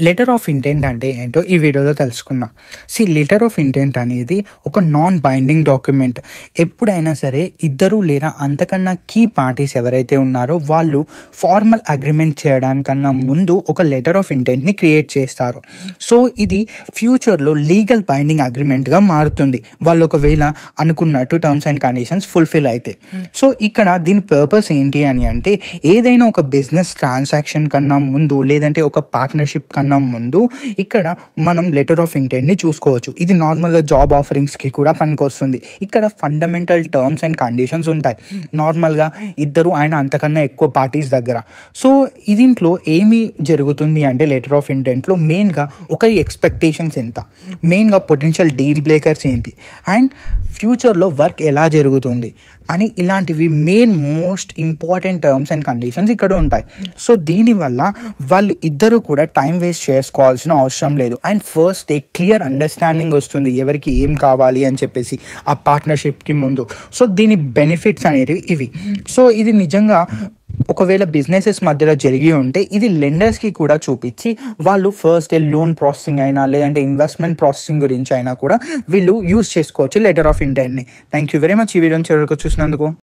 Letter of intent అంటే ఏంటో ఈ వీడియోలో తెలుసుకుందాం. లెటర్ ఆఫ్ ఇంటెంట్ అనేది ఒక నాన్ బైండింగ్ డాక్యుమెంట్. ఎప్పుడైనా సరే ఇద్దరు లేదా అంతకన్నా కీ పార్టీస్ ఎవరైతే ఉన్నారో వాళ్ళు ఫార్మల్ అగ్రిమెంట్ చేయడానికన్నా ముందు ఒక లెటర్ ఆఫ్ ఇంటెంట్ని క్రియేట్ చేస్తారు. సో ఇది ఫ్యూచర్లో లీగల్ బైండింగ్ అగ్రిమెంట్గా మారుతుంది వాళ్ళు ఒకవేళ అనుకున్నట్టు టర్మ్స్ అండ్ కండిషన్స్ ఫుల్ఫిల్ అయితే. సో ఇక్కడ దీని పర్పస్ ఏంటి అని అంటే, ఏదైనా ఒక బిజినెస్ ట్రాన్సాక్షన్ కన్నా ముందు లేదంటే ఒక పార్ట్నర్షిప్ కన్నా ముందు ఇక్కడ మనం లెటర్ ఆఫ్ ఇంటెంట్ని చూసుకోవచ్చు. ఇది నార్మల్గా జాబ్ ఆఫరింగ్స్కి కూడా పనికొస్తుంది. ఇక్కడ ఫండమెంటల్ టర్మ్స్ అండ్ కండిషన్స్ ఉంటాయి నార్మల్గా ఇద్దరు ఆయన అంతకన్నా ఎక్కువ పార్టీస్ దగ్గర. సో దీంట్లో ఏమి జరుగుతుంది అంటే లెటర్ ఆఫ్ ఇంటెంట్లో మెయిన్గా ఒకరి ఎక్స్పెక్టేషన్స్ ఎంత, మెయిన్గా పొటెన్షియల్ డీల్ బ్రేకర్స్ ఏంటి, అండ్ ఫ్యూచర్లో వర్క్ ఎలా జరుగుతుంది అని ఇలాంటివి main most important terms and conditions ఇక్కడ ఉంటాయి. సో దీనివల్ల వాళ్ళు ఇద్దరు కూడా టైం వేస్ట్ చేసుకోవాల్సిన అవసరం లేదు. అండ్ ఫస్ట్ క్లియర్ అండర్స్టాండింగ్ వస్తుంది ఎవరికి ఏం కావాలి అని చెప్పేసి ఆ పార్ట్నర్షిప్కి ముందు. సో దీని బెనిఫిట్స్ అనేవి ఇవి. సో ఇది నిజంగా ఒకవేళ బిజినెసెస్ మధ్యలో జరిగి ఉంటే ఇది లెండర్స్కి కూడా చూపించి వాళ్ళు ఫస్ట్ లోన్ ప్రాసెసింగ్ అయినా లేదంటే ఇన్వెస్ట్మెంట్ ప్రాసెసింగ్ గురించి అయినా కూడా వీళ్ళు యూజ్ చేసుకోవచ్చు లెటర్ ఆఫ్ ఇంటెంట్ని. థ్యాంక్ యూ వెరీ మచ్ ఈ వీడియోని చివరికి చూసినందుకు.